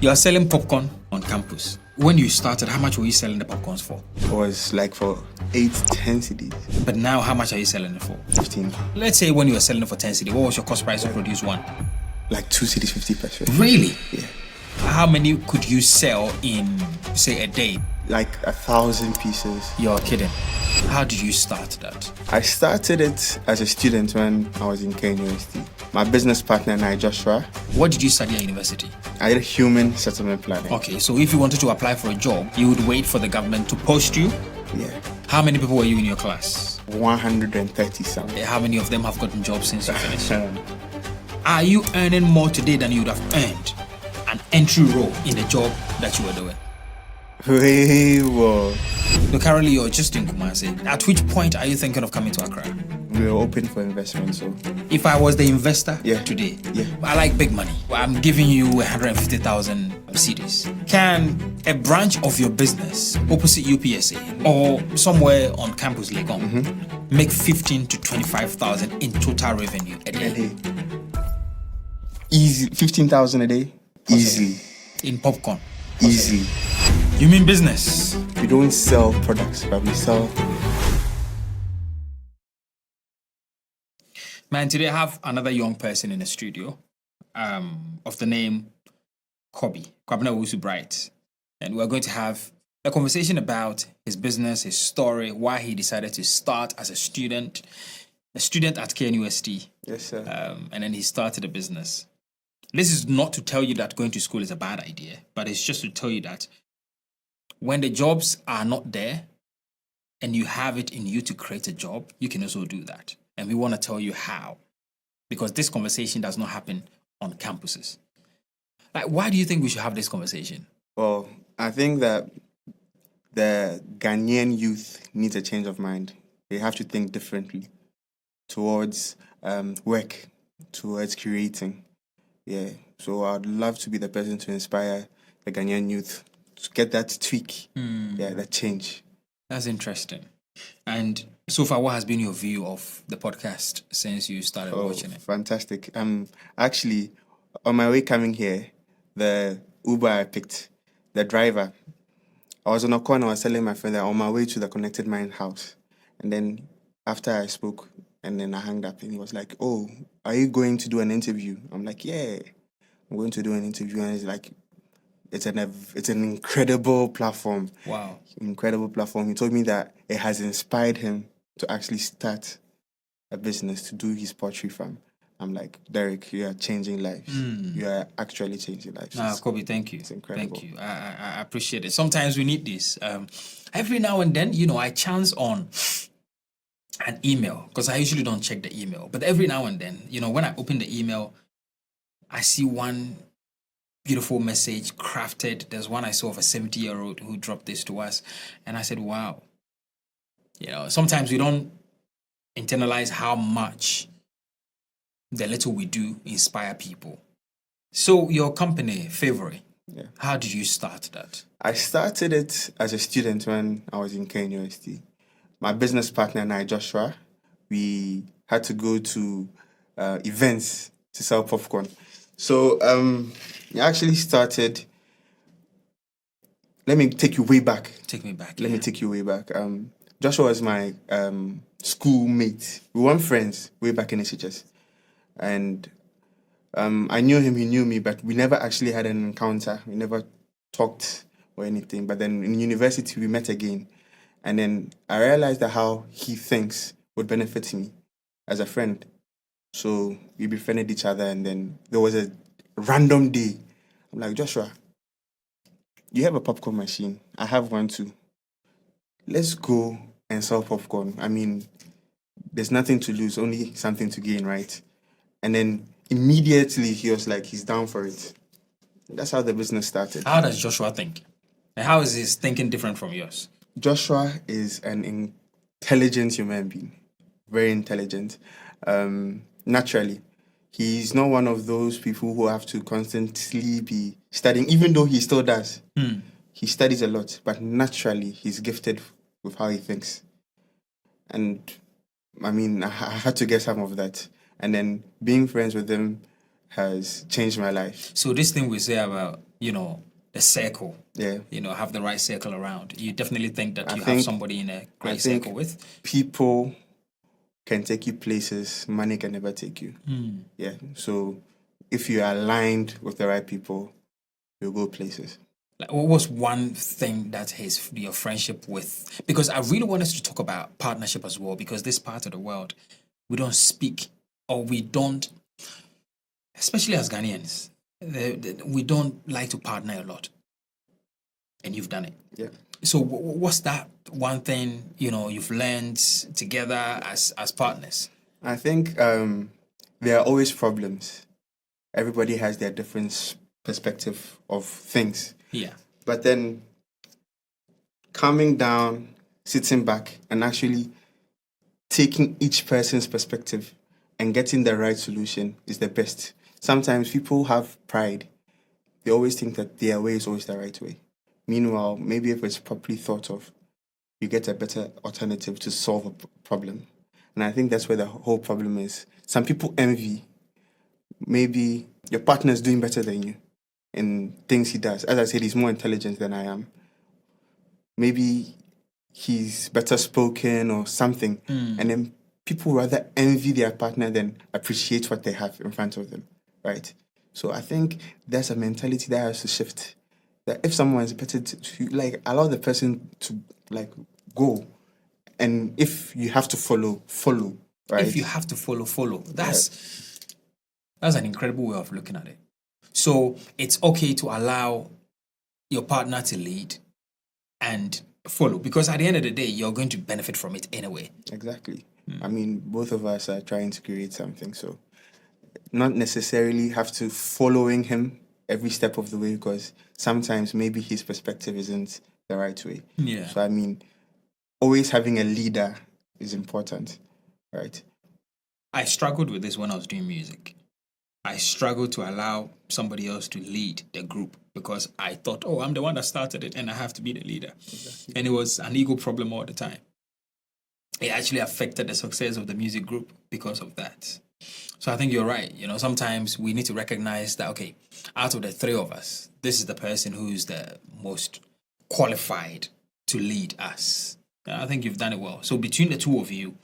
You are selling popcorn on campus. When you started, how much were you selling the popcorns for? It was like for 8, 10 cedis. But now, how much are you selling it for? 15. Let's say when you were selling it for 10 cedi, what was your cost price to produce one? Like 2 cedis, 50 pesos. Really? Yeah. How many could you sell in, say, a day? Like 1,000 pieces. You're kidding. How did you start that? I started it as a student when I was in KNUST. My business partner and I, Joshua. What did you study at university? I did human settlement planning. Okay, so if you wanted to apply for a job, you would wait for the government to post you? Yeah. How many people were you in your class? 130 something. How many of them have gotten jobs since you finished? Are you earning more today than you would have earned an entry role in the job that you were doing? Way more. So currently you're just in Kumasi. At which point are you thinking of coming to Accra? We were open for investment, so. If I was the investor today, I like big money. I'm giving you 150,000 cedis. Can a branch of your business opposite UPSA or somewhere on campus Legon make 15 to 25,000 in total revenue a day? Easy. 15,000 a day? Easily. In popcorn? Easily. You mean business? We don't sell products, but we sell... Man, today I have another young person in the studio of the name Kwabena Owusu Bright. And we're going to have a conversation about his business, his story, why he decided to start as a student at KNUST. Yes, sir. And then he started a business. This is not to tell you that going to school is a bad idea, but it's just to tell you that when the jobs are not there and you have it in you to create a job, you can also do that. And we want to tell you how, because this conversation does not happen on campuses. Like, why do you think we should have this conversation? Well, I think that the Ghanaian youth needs a change of mind. They have to think differently towards work, towards creating. Yeah, so I'd love to be the person to inspire the Ghanaian youth to get that tweak, that change. That's interesting. And so far, what has been your view of the podcast since you started watching it? Fantastic. Actually, on my way coming here, the Uber I picked, the driver, I was on a corner, I was telling my friend that on my way to the Konnected Minds house. And then after I spoke, and then I hung up, and he was like, "Oh, are you going to do an interview?" I'm like, "Yeah, I'm going to do an interview." And he's like, it's an incredible platform. Wow. Incredible platform. He told me that it has inspired him to actually start a business, to do his poultry farm. I'm like, Derrick, you are changing lives. You are actually changing lives. Kobe, thank you. It's incredible. Thank you. I appreciate it. Sometimes we need this. Every now and then, I chance on an email, because I usually don't check the email. But every now and then, when I open the email, I see one beautiful message crafted. There's one I saw of a 70-year-old who dropped this to us. And I said, wow. Sometimes we don't internalize how much the little we do inspire people. So your company, Favorie, how did you start that? I started it as a student when I was in KNUST. My business partner and I, Joshua, we had to go to events to sell popcorn. So I actually started... Let me take you way back. Take me back. Let me take you way back. Joshua was my schoolmate. We weren't friends way back in SHS. And I knew him, he knew me, but we never actually had an encounter. We never talked or anything. But then in university, we met again. And then I realized that how he thinks would benefit me as a friend. So we befriended each other, and then there was a random day. I'm like, Joshua, you have a popcorn machine. I have one too. Let's go and sell popcorn. I mean, there's nothing to lose, only something to gain, right? And then immediately he was like, he's down for it. That's how the business started. How does Joshua think? And how is his thinking different from yours? Joshua is an intelligent human being. Very intelligent. Naturally. He's not one of those people who have to constantly be studying, even though he still does. He studies a lot, but naturally he's gifted with how he thinks. And I mean, I had to get some of that. And then being friends with him has changed my life. So this thing we say about, the circle, Yeah. Have the right circle around. You definitely think that I you think- have somebody in a great circle with? People can take you places money can never take you. Yeah. So if you are aligned with the right people, you'll go places. Like, what was one thing that your friendship with? Because I really want us to talk about partnership as well, because this part of the world, we don't speak, or we don't, especially as Ghanaians, we don't like to partner a lot. And you've done it. Yeah. So what's that one thing, you've learned together as partners? I think there are always problems. Everybody has their different perspective of things. Yeah. But then calming down, sitting back, and actually taking each person's perspective and getting the right solution is the best. Sometimes people have pride. They always think that their way is always the right way. Meanwhile, maybe if it's properly thought of, you get a better alternative to solve a problem. And I think that's where the whole problem is. Some people envy. Maybe your partner is doing better than you in things he does. As I said, he's more intelligent than I am. Maybe he's better spoken or something. And then people rather envy their partner than appreciate what they have in front of them, right? So I think there's a mentality that has to shift. That if someone is better to allow the person to go. And if you have to follow, right? If you have to follow. That's an incredible way of looking at it. So it's okay to allow your partner to lead and follow, because at the end of the day, you're going to benefit from it anyway. Exactly. I mean, both of us are trying to create something, so not necessarily have to following him every step of the way, because sometimes maybe his perspective isn't the right way. Yeah. So I mean, always having a leader is important, right? I struggled with this when I was doing music. I struggled to allow somebody else to lead the group because I thought, I'm the one that started it and I have to be the leader. Exactly. And it was an ego problem all the time. It actually affected the success of the music group because of that. So I think you're right. Sometimes we need to recognize that, okay, out of the three of us, this is the person who's the most qualified to lead us. And I think you've done it well. So between the two of you,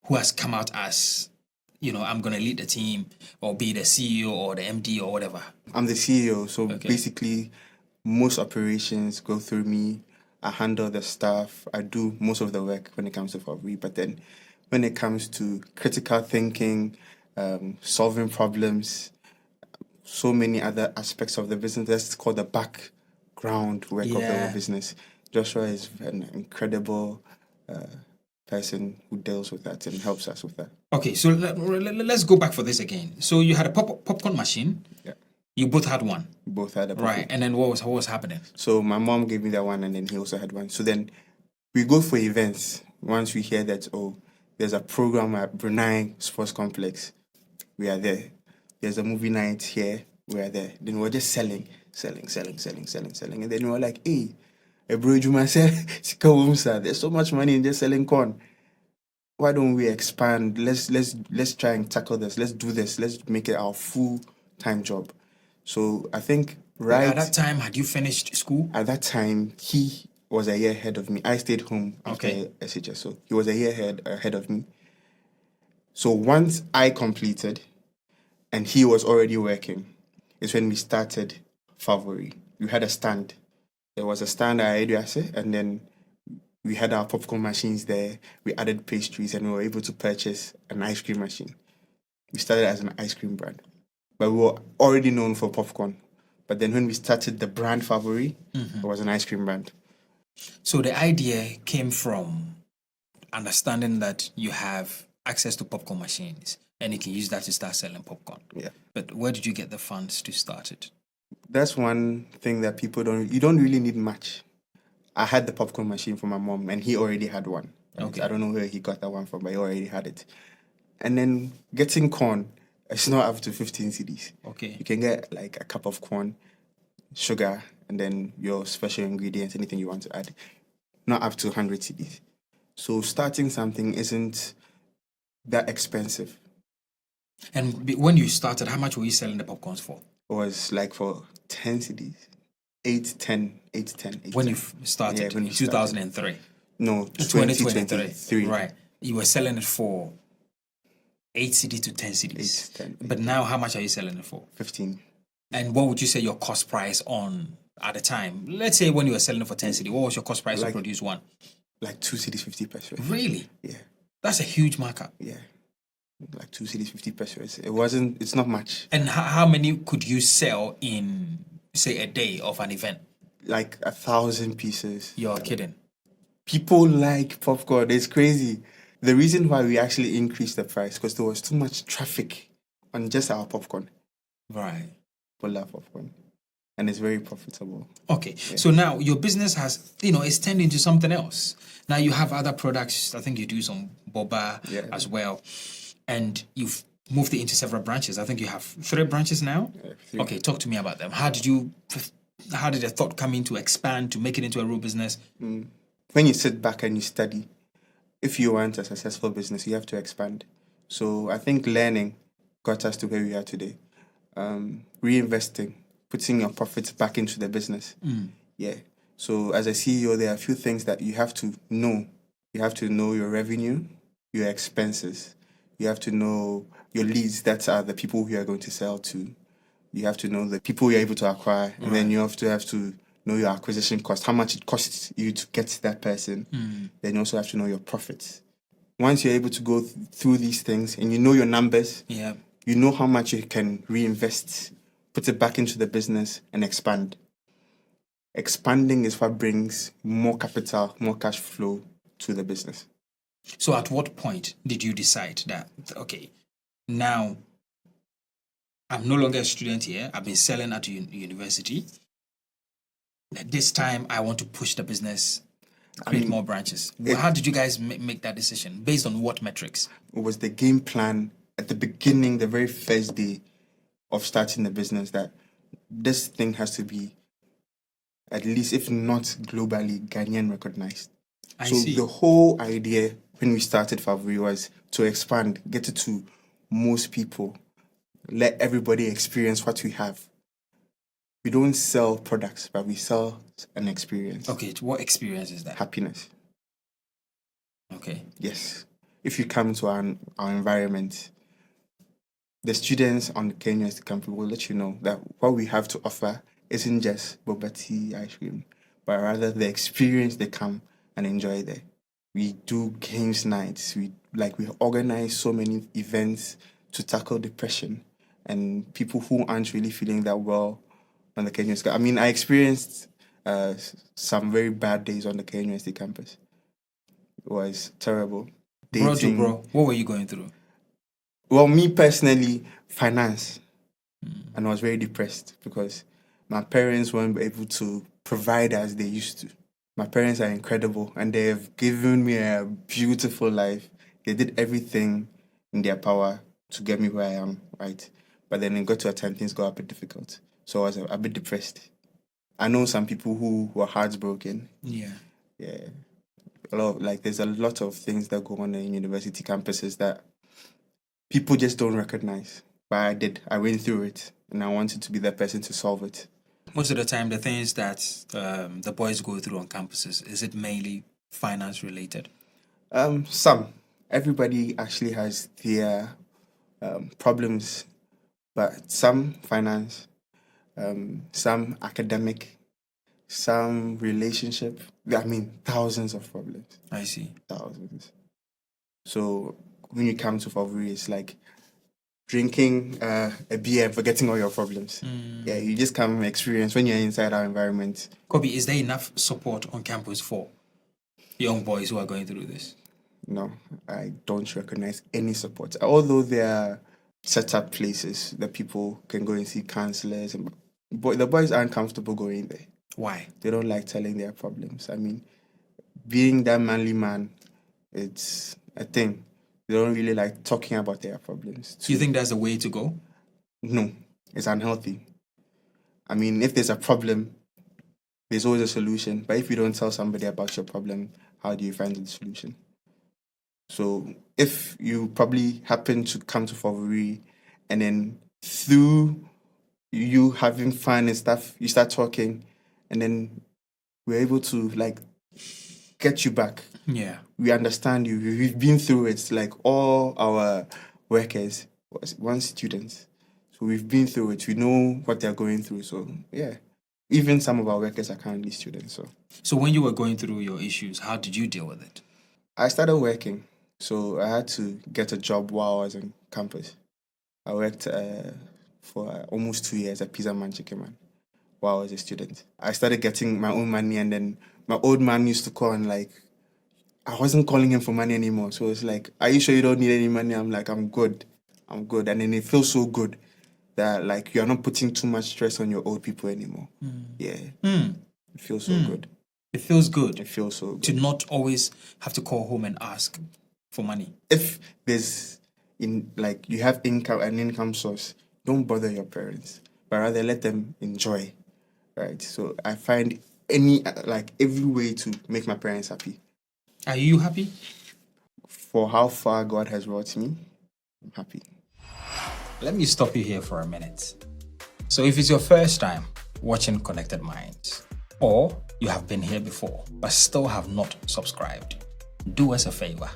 who has come out as, I'm going to lead the team or be the CEO or the MD or whatever? I'm the CEO. So basically, most operations go through me. I handle the staff. I do most of the work when it comes to Favry. But then when it comes to critical thinking, solving problems, so many other aspects of the business, that's called the background work of the business. Joshua is an incredible person who deals with that and helps us with that. Okay, so let's go back for this again. So you had a popcorn machine. Yeah. You both had one. We both had a popcorn. Right, and then what was happening? So my mom gave me that one, and then he also had one. So then we go for events. Once we hear that, there's a program at Brunei Sports Complex, we are there. There's a movie night here, we are there. Then we're just selling. And then we were like, hey, bro, Juma said, there's so much money in just selling corn. Why don't we expand? Let's try and tackle this. Let's do this. Let's make it our full-time job. So I think at that time, had you finished school? At that time, he was a year ahead of me. I stayed home after SHS, so he was a year ahead of me. So once I completed and he was already working, is when we started Favorie. We had a stand. There was a stand at Eduase, and then we had our popcorn machines there. We added pastries, and we were able to purchase an ice cream machine. We started as an ice cream brand, but we were already known for popcorn. But then when we started the brand Favorie, it was an ice cream brand. So the idea came from understanding that you have access to popcorn machines and you can use that to start selling popcorn. Yeah. But where did you get the funds to start it? That's one thing that you don't really need much. I had the popcorn machine for my mom and he already had one. Right? Okay. I don't know where he got that one from, but he already had it. And then getting corn, it's not up to 15 cedis. Okay. You can get like a cup of corn, sugar, and then your special ingredients, anything you want to add. Not up to 100 cedis. So starting something isn't that expensive. And when you started, how much were you selling the popcorns for? It was like for 10 cedis. 8, 10, 8, 10, 8, When 10. you started Yeah, when in we started. 2003? No, 2023. 2023. Right. You were selling it for 8 cedis to 10 cedis. 8, 10, 8, but now, how much are you selling it for? 15. And what would you say your cost price on at the time? Let's say when you were selling it for 10 cedis, what was your cost price to produce one? Like 2 cedis, 50 pesos. Really? Yeah. That's a huge markup. Yeah. Like 2 cedis, 50 pesos. It's not much. And how many could you sell in, say, a day of an event? Like 1,000 pieces. You're kidding. People like popcorn. It's crazy. The reason why we actually increased the price because there was too much traffic on just our popcorn. Right. People love popcorn. And it's very profitable. Okay. Yeah. So now your business has, it's turned into something else. Now you have other products. I think you do some boba as well. And you've moved it into several branches. I think you have 3 branches now. Yeah, 3. Okay, talk to me about them. How did the thought come in to expand, to make it into a real business? When you sit back and you study, if you want a successful business, you have to expand. So I think learning got us to where we are today. Reinvesting, putting your profits back into the business. Yeah. So as a CEO, there are a few things that you have to know. You have to know your revenue, your expenses. You have to know your leads, that are the people who you are going to sell to. You have to know the people you're able to acquire. And then you have to know your acquisition cost, how much it costs you to get that person. Then you also have to know your profits. Once you're able to go through these things and you know your numbers, you know how much you can reinvest, put it back into the business and expand. Expanding is what brings more capital, more cash flow to the business. So at what point did you decide that, okay, now I'm no longer a student here. I've been selling at university. This time I want to push the business, create more branches. How did you guys make that decision? Based on what metrics? It was the game plan at the beginning, the very first day of starting the business, that this thing has to be, at least if not globally, Ghanaian recognized. I see. The whole idea when we started Favry was to expand, get it to most people, let everybody experience what we have. We don't sell products, but we sell an experience. Okay, what experience is that? Happiness. Okay. Yes. If you come to our environment, the students on the KNUST campus will let you know that what we have to offer isn't just boba tea, ice cream, but rather the experience they come and enjoy there. We do games nights. We organize so many events to tackle depression and people who aren't really feeling that well on the KNUST. I mean, I experienced some very bad days on the KNUST campus. It was terrible. Bro, what were you going through? Well, me personally, finance. And I was very depressed because my parents weren't able to provide as they used to. My parents are incredible and they've given me a beautiful life. They did everything in their power to get me where I am, right? But then it got to a time things got a bit difficult. So I was a bit depressed. I know some people who were heartbroken. Yeah. There's a lot of things that go on in university campuses that people just don't recognize. But I did. I went through it and I wanted to be that person to solve it. Most of the time, the things that the boys go through on campuses, is it mainly finance related? Some. Everybody actually has their problems, but some finance, some academic, some relationship. I mean, thousands of problems. I see. Thousands. So when you come to Favry, it's like drinking a beer and forgetting all your problems. Yeah, you just come experience when you're inside our environment. Kobe, is there enough support on campus for young boys who are going through this? No, I don't recognize any support. Although there are set up places that people can go and see counselors, but the boys aren't comfortable going there. Why? They don't like telling their problems. I mean, being that manly man, it's a thing. They don't really like talking about their problems. Do you think that's the way to go? No, it's unhealthy. I mean, if there's a problem, there's always a solution. But if you don't tell somebody about your problem, how do you find the solution? So if you probably happen to come to Favorie And then through you having fun and stuff, you start talking, and then we're able to like get you back. Yeah. We understand you. We've been through it. Like all our workers was once students. So we've been through it. We know what they're going through. So yeah. Even some of our workers are currently students. So when you were going through your issues, how did you deal with it? I started working. So I had to get a job while I was on campus. I worked for almost 2 years at Pizza Man Chicken Man while I was a student. I started getting my own money, and then my old man used to call, and like I wasn't calling him for money anymore. So it's like, are you sure you don't need any money? I'm like, I'm good. And then it feels so good that like you're not putting too much stress on your old people anymore. Yeah. It feels so good. It feels good. It feels so good. To not always have to call home and ask for money. If there's you have an income source, don't bother your parents, but rather let them enjoy. Right. So I find every way to make my parents happy. Are you happy? For how far God has brought me, I'm happy. Let me stop you here for a minute. So if it's your first time watching Konnected Minds, or you have been here before but still have not subscribed, do us a favor,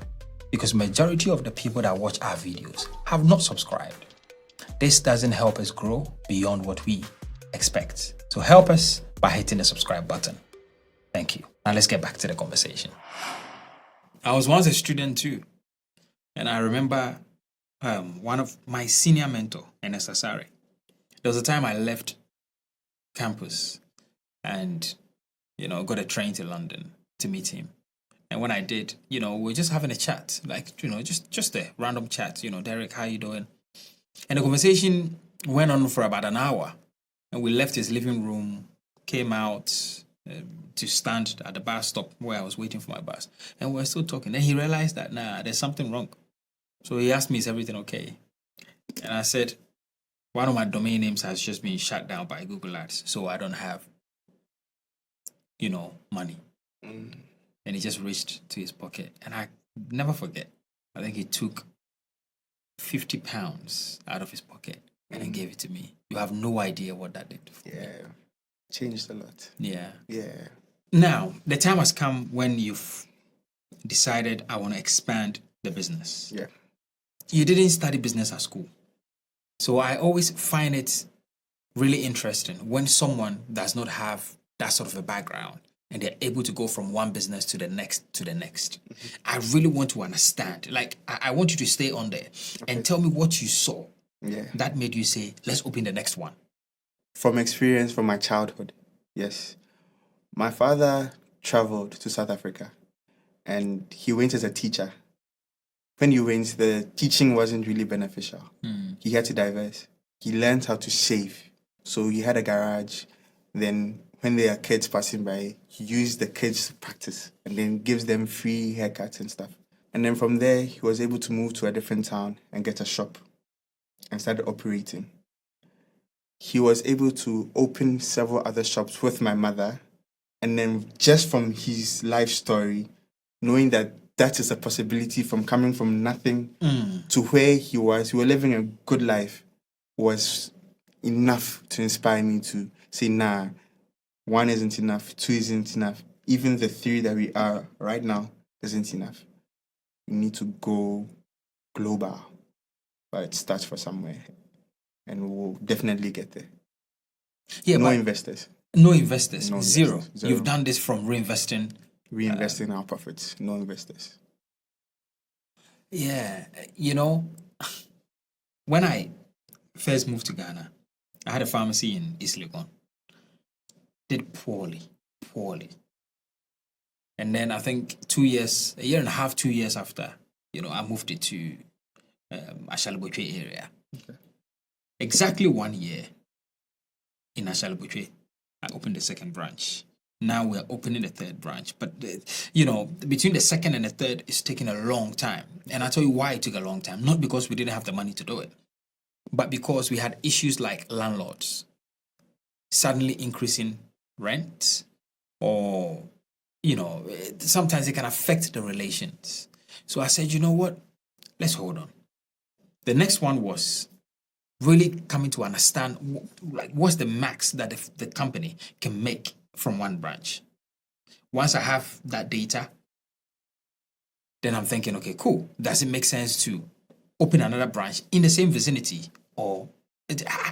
because majority of the people that watch our videos have not subscribed. This doesn't help us grow beyond what we expect. So help us by hitting the subscribe button. Thank you. Now let's get back to the conversation. I was once a student too, and I remember one of my senior mentor, NSSR. There was a time I left campus and, got a train to London to meet him. And when I did, we were just having a chat, just a random chat, Derrick, how you doing? And the conversation went on for about an hour. And we left his living room, came out to stand at the bus stop where I was waiting for my bus. And we were still talking. Then he realized that, there's something wrong. So he asked me, is everything okay? And I said, one of my domain names has just been shut down by Google Ads. So I don't have, money. And he just reached to his pocket. And I never forget. I think he took £50 out of his pocket and then gave it to me. You have no idea what that did for me. Changed a lot. Yeah. Yeah. Now, the time has come when you've decided I want to expand the business. Yeah. You didn't study business at school. So I always find it really interesting when someone does not have that sort of a background and they're able to go from one business to the next to the next. I really want to understand. Like, I want you to stay on there and tell me what you saw that made you say, let's open the next one. From experience from my childhood, yes. My father traveled to South Africa and he went as a teacher. When he went, the teaching wasn't really beneficial. He had to diverse. He learned how to save. So he had a garage. Then when there are kids passing by, he used the kids to practice and then gives them free haircuts and stuff. And then from there, he was able to move to a different town and get a shop and started operating. He was able to open several other shops with my mother. And then just from his life story, knowing that is a possibility from coming from nothing to where he was living a good life, was enough to inspire me to say, nah, 1 isn't enough, 2 isn't enough. Even the 3 that we are right now isn't enough. We need to go global, but it starts for somewhere. And we'll definitely get there. Yeah, no investors. No investors. No Zero. investors. Zero. You've done this from reinvesting our profits. No investors. Yeah. When I first moved to Ghana, I had a pharmacy in East Legon. Did poorly. And then I think 2 years, a year and a half, 2 years after, I moved it to Ashalibotwe area. Okay. Exactly 1 year in Ashalibotwe, I opened the second branch. Now we're opening the third branch. But, between the second and the third, it's taking a long time. And I'll tell you why it took a long time. Not because we didn't have the money to do it, but because we had issues like landlords suddenly increasing rent, or, sometimes it can affect the relations. So I said, you know what? Let's hold on. The next one was really coming to understand what's the max that the company can make from one branch. Once I have that data, then I'm thinking, okay, cool. Does it make sense to open another branch in the same vicinity? Or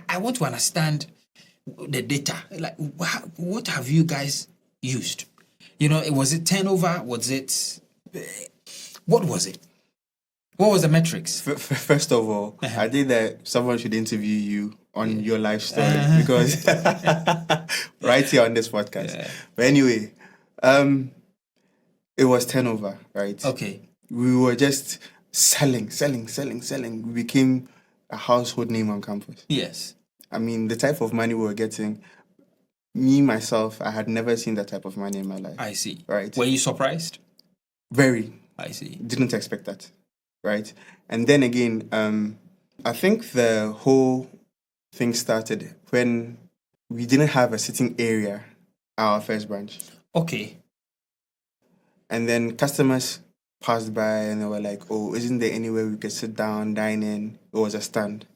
I want to understand the data. Like, what have you guys used? Was it turnover? Was it... What was it? What was the metrics? First of all, I think that someone should interview you on your life story because right here on this podcast. Yeah. But anyway, it was turnover, right? Okay. We were just selling. We became a household name on campus. Yes. I mean, the type of money we were getting, me, myself, I had never seen that type of money in my life. I see. Right. Were you surprised? Very. I see. Didn't expect that. Right. And then again, I think the whole thing started when we didn't have a sitting area at our first branch. Okay. And then customers passed by and they were like, oh, isn't there anywhere we could sit down, dine in? It was a stand.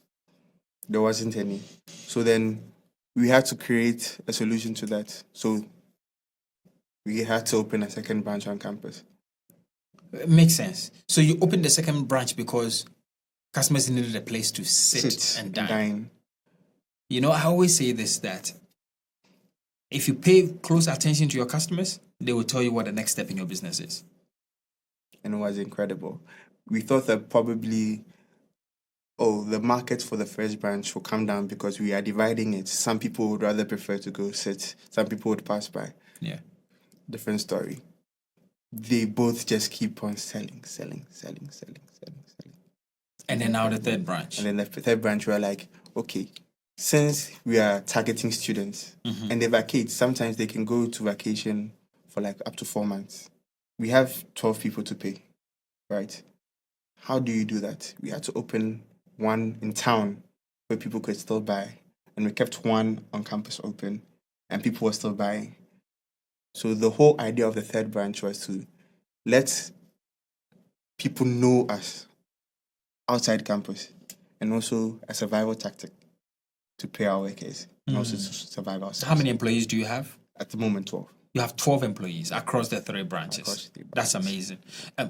There wasn't any. So then we had to create a solution to that. So we had to open a second branch on campus. Makes sense. So you opened the second branch because customers needed a place to sit and dine. I always say this, that if you pay close attention to your customers, they will tell you what the next step in your business is. And it was incredible. We thought that probably, the market for the first branch will come down because we are dividing it. Some people would rather prefer to go sit. Some people would pass by. Yeah. Different story. They both just keep on selling. And then now the third branch. And then the third branch, we're like, okay, since we are targeting students and they vacate, sometimes they can go to vacation for like up to 4 months. We have 12 people to pay, right? How do you do that? We had to open one in town where people could still buy. And we kept one on campus open and people were still buying. So the whole idea of the third branch was to let people know us outside campus and also a survival tactic to pay our workers and also to survive ourselves. How many employees do you have? At the moment, 12. You have 12 employees across the 3 branches. That's amazing.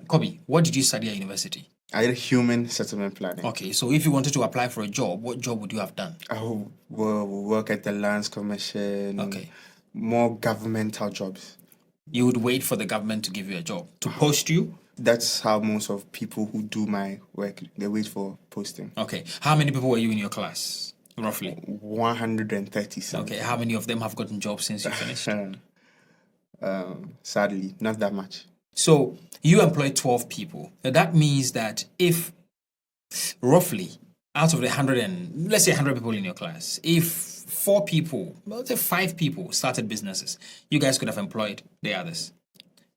Kobe, what did you study at university? I did human settlement planning. Okay, so if you wanted to apply for a job, what job would you have done? I would work at the Lands Commission. Okay. More governmental jobs. You would wait for the government to give you a job, to post you? That's how most of people who do my work, they wait for posting. Okay. How many people were you in your class, roughly? 130. Okay. How many of them have gotten jobs since you finished? Sadly, not that much. So you employ 12 people. That means that if roughly out of the 100 let's say 100 people in your class, if 4 people, let's say 5 people started businesses, you guys could have employed the others.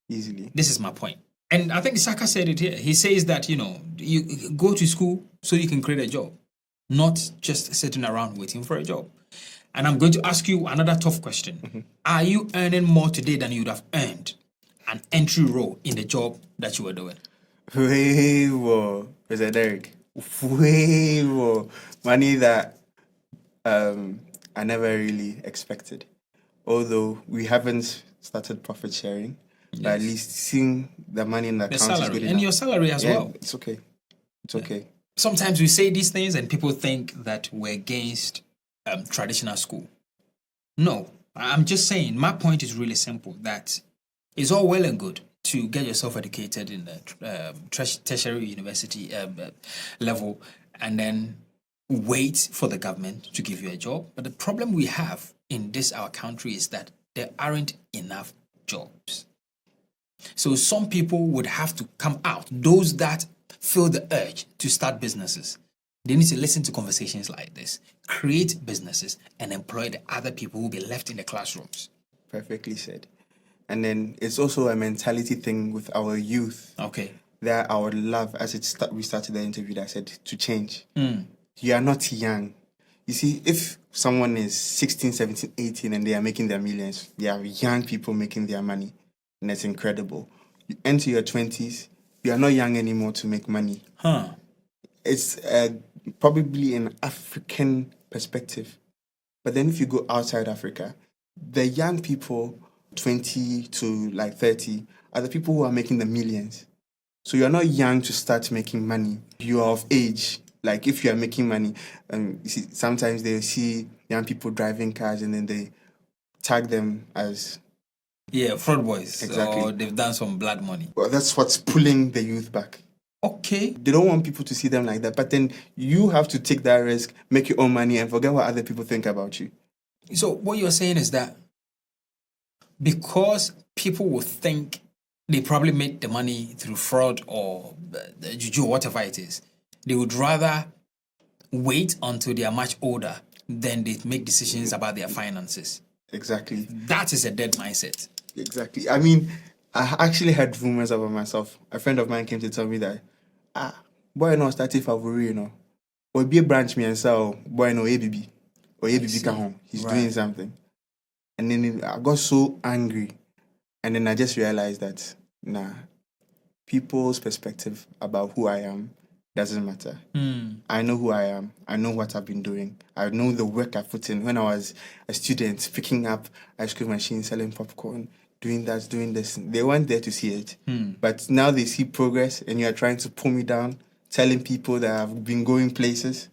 Easily. This is my point. And I think Saka said it here. He says that, you go to school so you can create a job, not just sitting around waiting for a job. And I'm going to ask you another tough question. Mm-hmm. Are you earning more today than you would have earned an entry role in the job that you were doing? Way more, Mr. Derrick. Way more money that I never really expected. Although we haven't started profit sharing, yes, but at least seeing the money in the account salary, is good enough. And your salary as well. It's okay. It's okay. Sometimes we say these things and people think that we're against traditional school. No, I'm just saying, my point is really simple, that it's all well and good to get yourself educated in the tertiary university level and then wait for the government to give you a job. But the problem we have in our country is that there aren't enough jobs. So some people would have to come out, those that feel the urge to start businesses. They need to listen to conversations like this, create businesses, and employ the other people who will be left in the classrooms. Perfectly said. And then it's also a mentality thing with our youth. Okay. That I would love, as we started the interview, that I said, to change. You are not young. You see, if someone is 16, 17, 18 and they are making their millions, they are young people making their money. And it's incredible. You enter your 20s, you are not young anymore to make money. it's probably an African perspective. But then if you go outside Africa, the young people, 20 to like 30, are the people who are making the millions. So you're not young to start making money. You are of age. Like if you are making money, you see, sometimes they see young people driving cars and then they tag them as fraud boys. Exactly. Or they've done some blood money. Well, that's what's pulling the youth back. Okay. They don't want people to see them like that. But then you have to take that risk, make your own money, and forget what other people think about you. So what you're saying is that because people will think they probably made the money through fraud or juju or whatever it is, they would rather wait until they are much older than they make decisions about their finances. Exactly. That is a dead mindset. Exactly. I mean, I actually heard rumors about myself. A friend of mine came to tell me that, boy, no, started Favorie, you know. Or be a branch me and sell, boy, no, ABB. Or ABB come home. He's doing something. And then I got so angry. And then I just realized that, people's perspective about who I am doesn't matter. I know who I am. I know what I've been doing. I know the work I put in when I was a student, picking up ice cream machines, selling popcorn, doing that, doing this. They weren't there to see it. But now they see progress and you're trying to pull me down, telling people that I've been going places.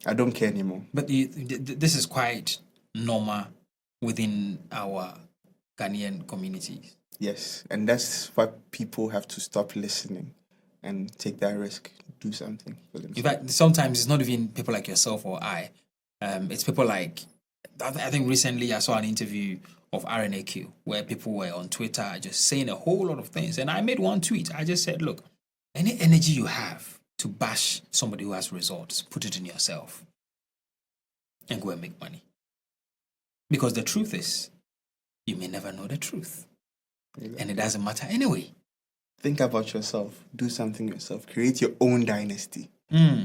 I don't care anymore. But this is quite normal within our Ghanaian communities. Yes, and that's why people have to stop listening and take that risk, do something for themselves. In fact, sometimes it's not even people like yourself or I. It's people like, I think recently I saw an interview of RNAQ where people were on Twitter just saying a whole lot of things. And I made one tweet. I just said, look, any energy you have to bash somebody who has results, put it in yourself and go and make money. Because the truth is, you may never know the truth. Exactly. And it doesn't matter anyway. Think about yourself. Do something yourself. Create your own dynasty.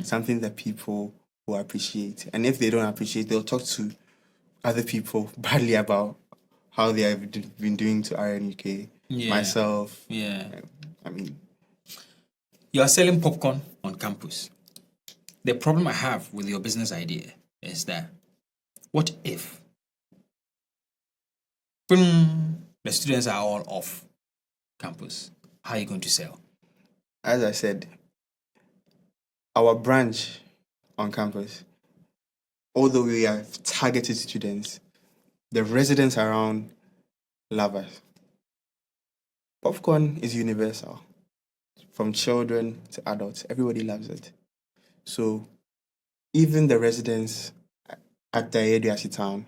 Something that people will appreciate. And if they don't appreciate, they'll talk to other people badly about how they have been doing to RNUK, myself. Yeah. I mean, you are selling popcorn on campus. The problem I have with your business idea is that what if the students are all off campus? How are you going to sell? As I said, our branch on campus, although we have targeted students, the residents around love us. Popcorn is universal. From children to adults, everybody loves it. So even the residents at the Ediasi town,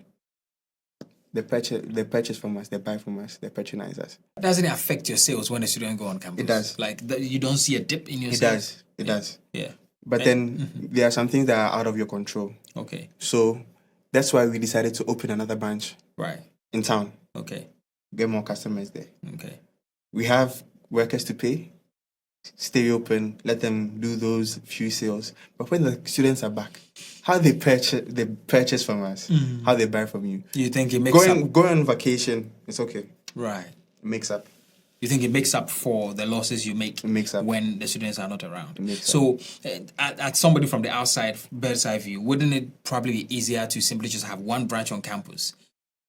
they purchase from us, they buy from us, they patronize us. Doesn't it affect your sales when the students go on campus? It does. Like, you don't see a dip in your sales? It does. Yeah. But then there are some things that are out of your control. Okay. So that's why we decided to open another branch. Right. In town. Okay. Get more customers there. Okay. We have workers to pay. Stay open. Let them do those few sales. But when the students are back, how they purchase from us, how they buy from you. You think it makes up? Going on vacation, it's okay. Right. It makes up. You think it makes up for the losses you make when the students are not around? So, at somebody from the outside, bird's eye view, wouldn't it probably be easier to simply just have one branch on campus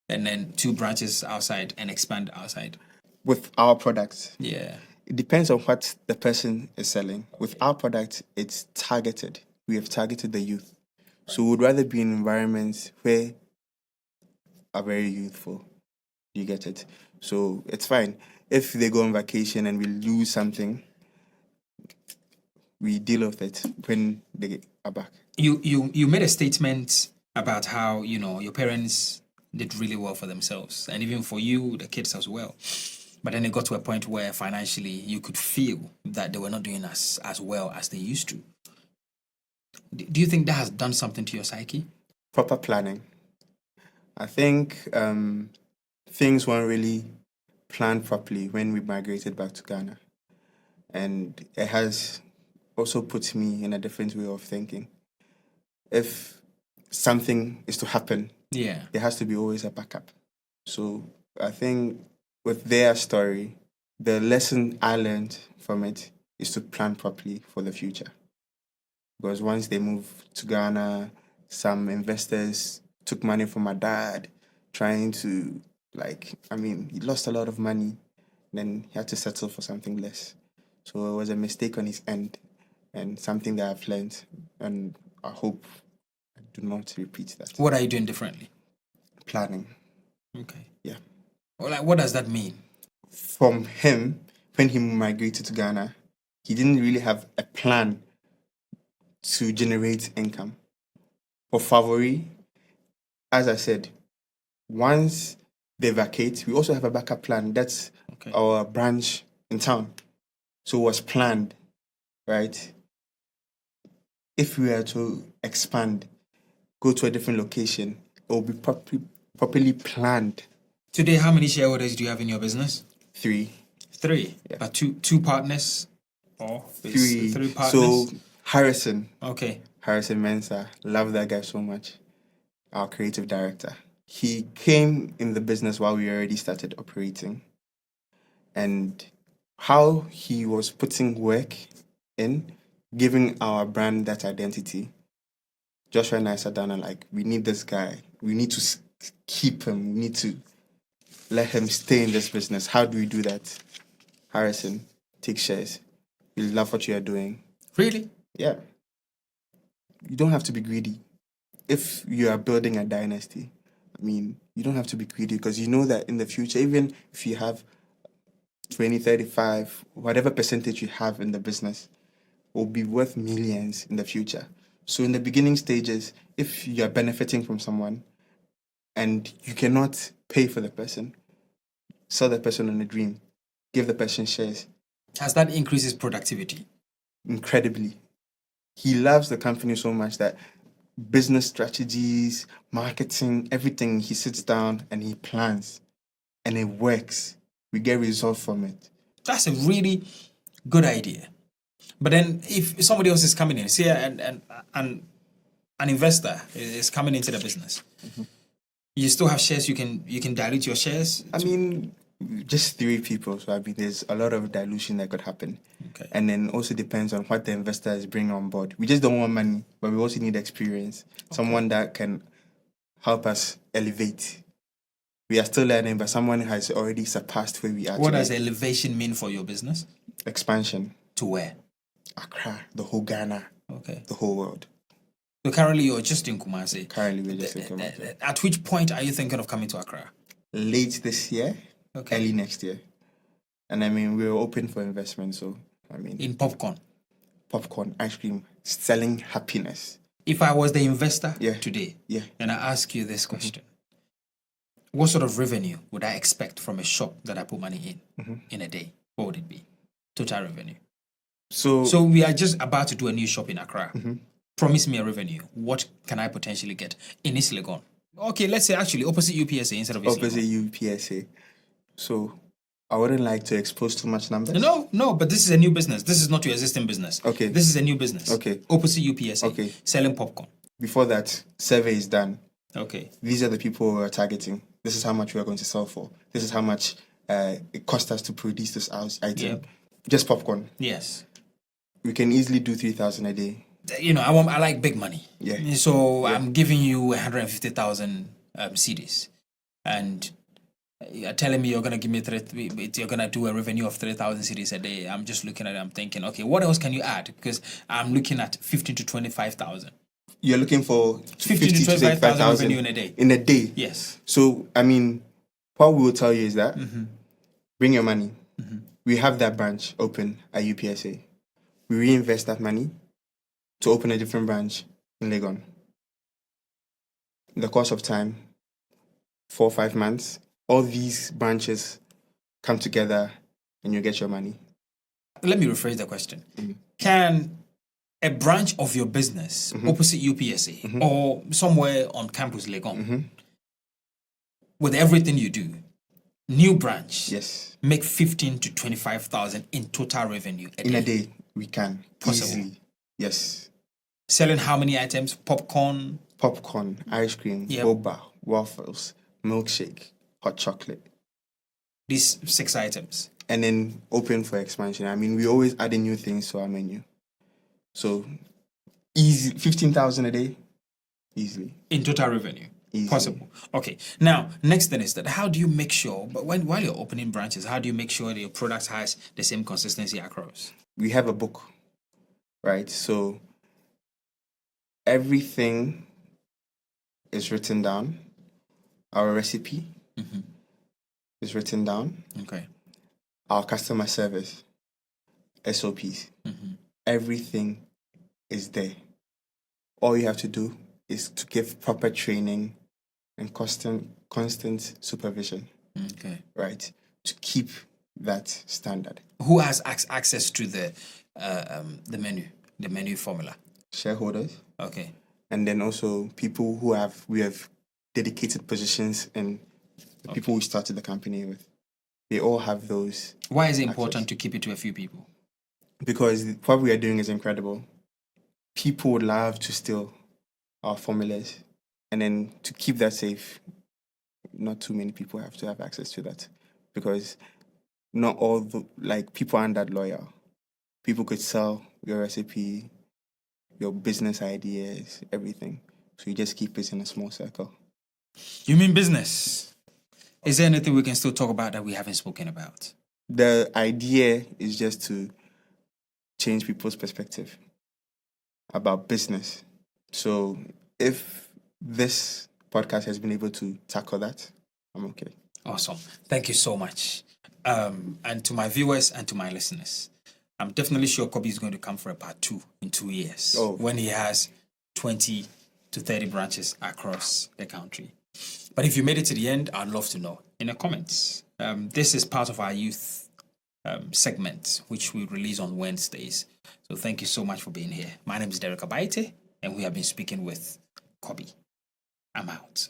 and then 2 branches outside and expand outside? With our products. Yeah. It depends on what the person is selling. With our product, it's targeted. We have targeted the youth. So we would rather be in environments where are very youthful. You get it? So it's fine. If they go on vacation and we lose something, we deal with it when they are back. You made a statement about how, your parents did really well for themselves. And even for you, the kids as well. But then it got to a point where financially you could feel that they were not doing as well as they used to. Do you think that has done something to your psyche? Proper planning. I think things weren't really planned properly when we migrated back to Ghana. And it has also put me in a different way of thinking. If something is to happen, there has to be always a backup. So I think with their story, the lesson I learned from it is to plan properly for the future. Because once they moved to Ghana, some investors took money from my dad, trying to, he lost a lot of money. Then he had to settle for something less. So it was a mistake on his end and something that I've learned. And I hope I do not repeat that. What are you doing differently? Planning. Okay. Yeah. Well, what does that mean? From him, when he migrated to Ghana, he didn't really have a plan to generate income. For Favorie, as I said, once they vacate, we also have a backup plan. That's our branch in town. So it was planned, right? If we were to expand, go to a different location, it will be properly planned. Today, how many shareholders do you have in your business? 3. 3? Yeah. But two partners? Or 3 partners? So Harrison. Okay. Harrison Mensah. Love that guy so much. Our creative director. He came in the business while we already started operating. And how he was putting work in, giving our brand that identity. Joshua and I sat down and we need this guy. We need to keep him. We need to let him stay in this business. How do we do that? Harrison, take shares. We love what you are doing. Really? Yeah. You don't have to be greedy. If you are building a dynasty, you don't have to be greedy because you know that in the future, even if you have 20, 35, whatever percentage you have in the business, will be worth millions in the future. So in the beginning stages, if you are benefiting from someone and you cannot pay for the person, sell the person on a dream, give the person shares. Has that increased his productivity? Incredibly. He loves the company so much that business strategies, marketing, everything, he sits down and he plans and it works. We get results from it. That's a really good idea. But then if somebody else is coming in, say an investor is coming into the business, you still have shares, you can dilute your shares? Just 3 people. So, there's a lot of dilution that could happen. Okay. And then also depends on what the investor is bringing on board. We just don't want money, but we also need experience. Okay. Someone that can help us elevate. We are still learning, but someone has already surpassed where we are. What does elevation mean for your business? Expansion. To where? Accra, the whole Ghana. Okay. The whole world. So currently you're just in Kumasi. Currently we're just in Kumasi. At which point are you thinking of coming to Accra? Late this year. Okay. Early next year. And we're open for investment, so in popcorn, ice cream, selling happiness. If I was the investor today, and I ask you this question, what sort of revenue would I expect from a shop that I put money in a day? What would it be? Total revenue. So we are just about to do a new shop in Accra. Promise me a revenue. What can I potentially get in East Legon? Okay, let's say actually opposite UPSA instead of East Legon. Opposite UPSA. So I wouldn't like to expose too much numbers. No, but this is a new business. This is not your existing business. Okay. This is a new business. Okay. Opposite UPSA. Okay. Selling popcorn. Before that, survey is done. Okay. These are the people we are targeting. This is how much we are going to sell for. This is how much it cost us to produce this item. Yep. Just popcorn. Yes. We can easily do 3,000 a day. I like big money. Yeah. So I'm giving you 150,000 cedis, and you're telling me you're gonna give me you're gonna do a revenue of 3,000 cedis a day. I'm just looking at it. I'm thinking, okay, what else can you add? Because I'm looking at 15 to 25,000. You're looking for 50 to 25,000 revenue in a day. In a day. Yes. So what we will tell you is that bring your money. We have that branch open at UPSA. We reinvest that money to open a different branch in Legon. In the course of time, 4 or 5 months, all these branches come together and you get your money. Let me rephrase the question. Can a branch of your business opposite UPSA or somewhere on campus Legon, with everything you do, new branch, make 15 to 25,000 in total revenue a day? In a day, we can. Possible. Easily. Yes. Selling how many items? Popcorn, ice cream, boba, waffles, milkshake, hot chocolate. These 6 items. And then open for expansion. I mean, we always adding new things to our menu. So easy, 15,000 a day, easily. In total revenue. Easily. Possible. Okay. Now, next thing is that how do you make sure, but while you're opening branches, how do you make sure that your product has the same consistency across? We have a book, right? So everything is written down. Our recipe is written down. Okay. Our customer service, SOPs, everything is there. All you have to do is to give proper training and constant supervision. Okay. Right? To keep that standard. Who has access to the menu formula? Shareholders. Okay. And then also people we have dedicated positions in the people we started the company with. They all have those. Why is it important to keep it to a few people? Because what we are doing is incredible. People would love to steal our formulas. And then to keep that safe, not too many people have to have access to that. Because not all people aren't that loyal. People could sell your recipe, your business ideas, everything. So you just keep it in a small circle. You mean business? Is there anything we can still talk about that we haven't spoken about? The idea is just to change people's perspective about business. So if this podcast has been able to tackle that, I'm okay. Awesome. Thank you so much. And to my viewers and to my listeners, I'm definitely sure Kwabena is going to come for a part 2 in 2 years when he has 20 to 30 branches across the country. But if you made it to the end, I'd love to know in the comments. This is part of our youth segment, which we release on Wednesdays. So thank you so much for being here. My name is Derrick Abaitey, and we have been speaking with Kwabena. I'm out.